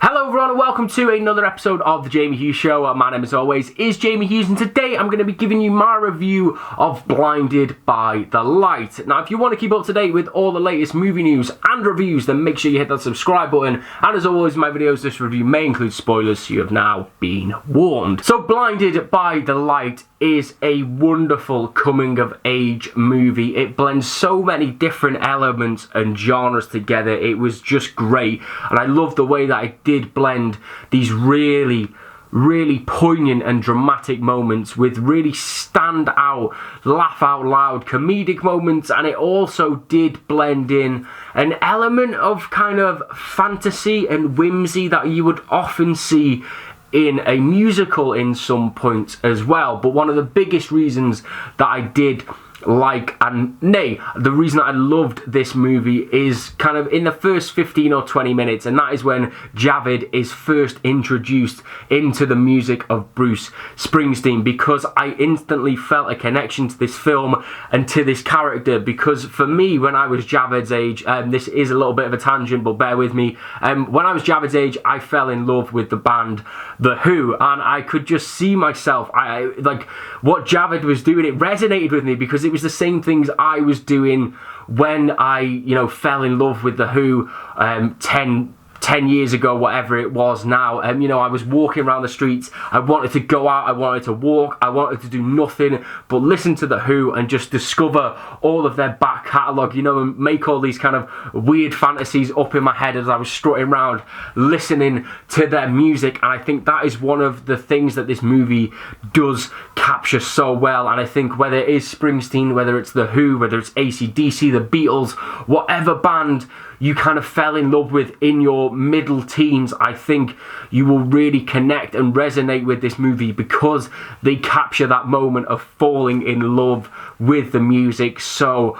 Hello everyone and welcome to another episode of The Jamie Hughes Show. My name as always is Jamie Hughes and today I'm going to be giving you my review of Blinded by the Light. Now if you want to keep up to date with all the latest movie news and reviews, then make sure you hit that subscribe button, and as always in my videos this review may include spoilers, so you have now been warned. So Blinded by the Light is a wonderful coming of age movie. It blends so many different elements and genres together. It was just great, and I love the way that it did blend these really poignant and dramatic moments with really stand out, laugh out loud comedic moments, and it also did blend in an element of kind of fantasy and whimsy that you would often see in a musical in some points as well. But one of the biggest reasons that I did like, and the reason that I loved this movie is kind of in the first 15 or 20 minutes, and that is when Javid is first introduced into the music of Bruce Springsteen, because I instantly felt a connection to this film and to this character. Because for me, when I was Javid's age, this is a little bit of a tangent but bear with me, when I was Javid's age I fell in love with the band The Who, and I could just see myself, I like what Javid was doing, it resonated with me because it was the same things I was doing when I, fell in love with The Who 10 years ago, whatever it was now. I was walking around the streets, I wanted to go out, I wanted to walk, I wanted to do nothing but listen to The Who and just discover all of their back catalogue, and make all these kind of weird fantasies up in my head as I was strutting around listening to their music. And I think that is one of the things that this movie does capture so well. And I think whether it is Springsteen, whether it's The Who, whether it's AC/DC, the Beatles, whatever band you kind of fell in love with in your middle teens, I think you will really connect and resonate with this movie because they capture that moment of falling in love with the music so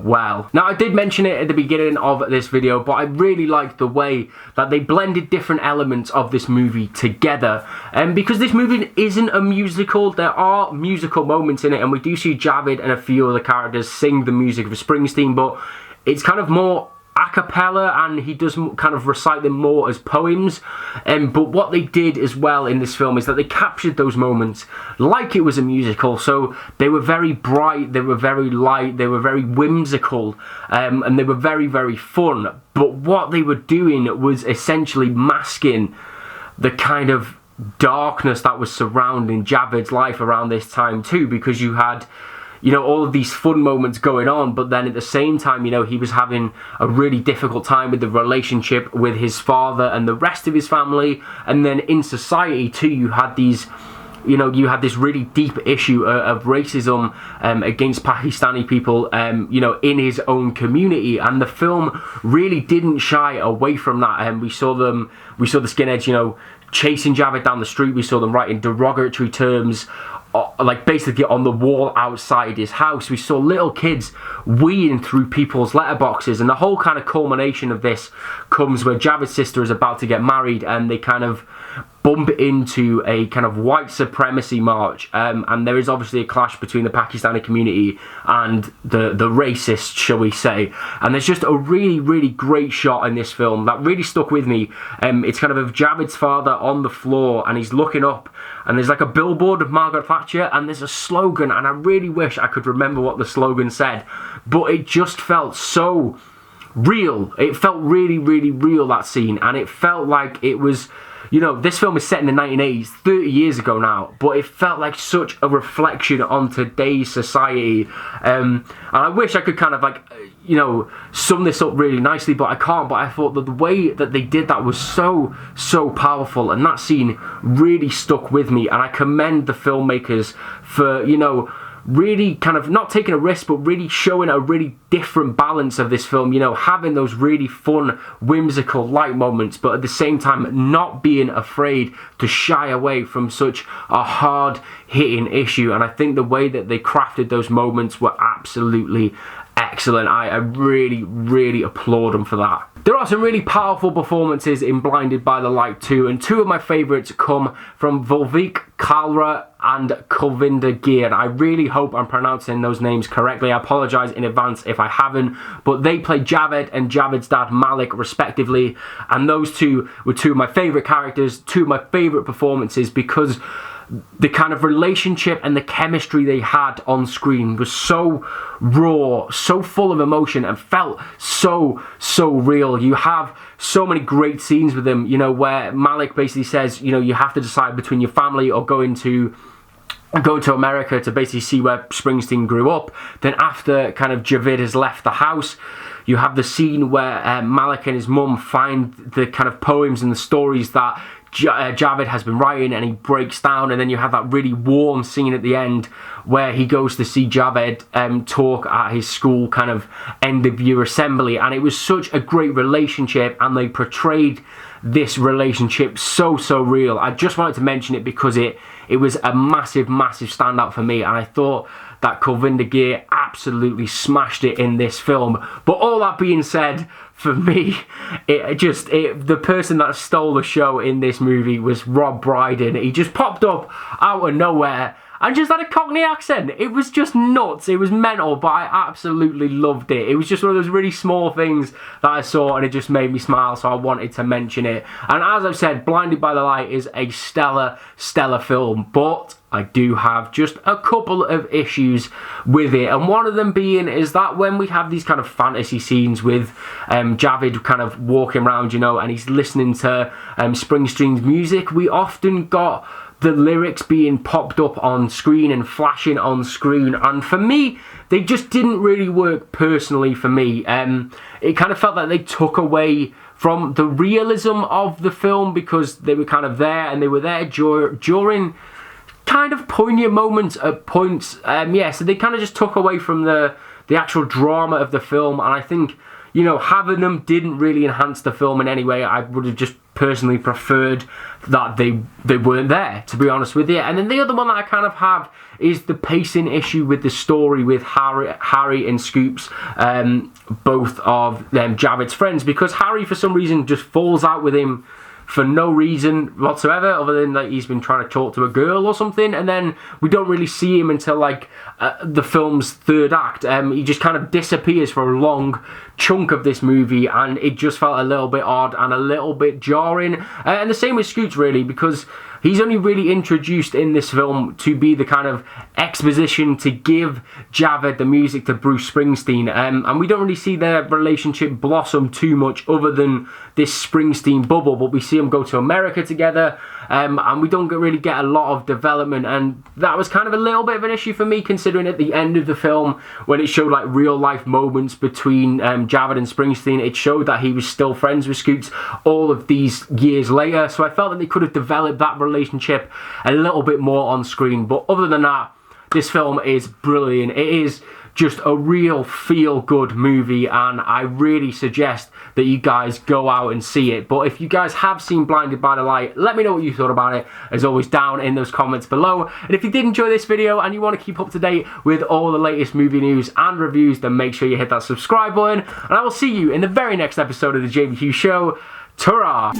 well. Now I did mention it at the beginning of this video, but I really liked the way that they blended different elements of this movie together, and because this movie isn't a musical, there are musical moments in it, and we do see Javid and a few other characters sing the music of Springsteen, but it's kind of more a cappella, and he does kind of recite them more as poems. But what they did as well in this film is that they captured those moments like it was a musical. So they were very bright, they were very light, they were very whimsical, and they were very fun. But what they were doing was essentially masking the kind of darkness that was surrounding Javid's life around this time too, because you had all of these fun moments going on, but then at the same time, he was having a really difficult time with the relationship with his father and the rest of his family. And then in society too, you had these, you had this really deep issue of racism against Pakistani people, in his own community. And the film really didn't shy away from that. And we saw the skinheads, chasing Javid down the street. We saw them writing derogatory terms, like basically on the wall outside his house. We saw little kids weeing through people's letterboxes, and the whole kind of culmination of this comes where Javid's sister is about to get married, and they kind of bump into a kind of white supremacy march, and there is obviously a clash between the Pakistani community and the racists, shall we say. And there's just a really great shot in this film that really stuck with me. It's kind of Javid's father on the floor, and he's looking up, and there's like a billboard of Margaret Thatcher, and there's a slogan, and I really wish I could remember what the slogan said, but it just felt so real. It felt really real, that scene, and it felt like it was, this film is set in the 1980s, 30 years ago now, but it felt like such a reflection on today's society. And I wish I could kind of sum this up really nicely, but I can't. But I thought that the way that they did that was so powerful, and that scene really stuck with me. And I commend the filmmakers for, really kind of not taking a risk, but really showing a really different balance of this film, having those really fun, whimsical, light moments, but at the same time not being afraid to shy away from such a hard-hitting issue. And I think the way that they crafted those moments were absolutely excellent. I really applaud them for that. There are some really powerful performances in Blinded by the Light 2, and two of my favourites come from Volvik Kalra and Gurinder. And I really hope I'm pronouncing those names correctly. I apologise in advance if I haven't, but they play Javed and Javed's dad Malik respectively, and those two were two of my favourite characters, two of my favourite performances, because the kind of relationship and the chemistry they had on screen was so raw, so full of emotion, and felt so real. You have so many great scenes with them, you know, where Malik basically says, you know, you have to decide between your family or going to America to basically see where Springsteen grew up. Then after kind of Javed has left the house, you have the scene where Malik and his mum find the kind of poems and the stories that Javed has been writing, and he breaks down, and then you have that really warm scene at the end where he goes to see Javed talk at his school kind of end of year assembly, and it was such a great relationship, and they portrayed this relationship so real. I just wanted to mention it because it was a massive standout for me, and I thought that Gurinder absolutely smashed it in this film. But all that being said, for me, the person that stole the show in this movie was Rob Brydon. He just popped up out of nowhere and just had a Cockney accent. It was just nuts. It was mental, but I absolutely loved it. It was just one of those really small things that I saw, and it just made me smile, so I wanted to mention it. And as I've said, Blinded by the Light is a stellar film, but I do have just a couple of issues with it, and one of them being is that when we have these kind of fantasy scenes with Javed kind of walking around, you know, and he's listening to Springsteen's music, we often got the lyrics being popped up on screen and flashing on screen, and for me, they just didn't really work personally for me. It kind of felt like they took away from the realism of the film, because they were kind of there, and they were there during kind of poignant moments at points. So they kind of just took away from the actual drama of the film, and I think, you know, having them didn't really enhance the film in any way. I would have just personally preferred that they weren't there, to be honest with you. And then the other one that I kind of have is the pacing issue with the story with Harry and Scoops, both of them Javed's friends, because Harry for some reason just falls out with him for no reason whatsoever, other than like he's been trying to talk to a girl or something, and then we don't really see him until like the film's third act. He just kind of disappears for a long chunk of this movie, and it just felt a little bit odd and a little bit jarring. And the same with Scoots, really, because he's only really introduced in this film to be the kind of exposition to give Javed the music to Bruce Springsteen, and we don't really see their relationship blossom too much other than this Springsteen bubble, but we see them go to America together, and we don't really get a lot of development, and that was kind of a little bit of an issue for me, considering at the end of the film, when it showed like real life moments between Javed and Springsteen, it showed that he was still friends with Scoots all of these years later, so I felt that they could have developed that relationship a little bit more on screen. But other than that, this film is brilliant. It is just a real feel-good movie, and I really suggest that you guys go out and see it. But if you guys have seen Blinded by the Light, let me know what you thought about it, as always, down in those comments below. And if you did enjoy this video and you want to keep up to date with all the latest movie news and reviews, then make sure you hit that subscribe button, and I will see you in the very next episode of The Jamie Hughes Show. Ta-ra!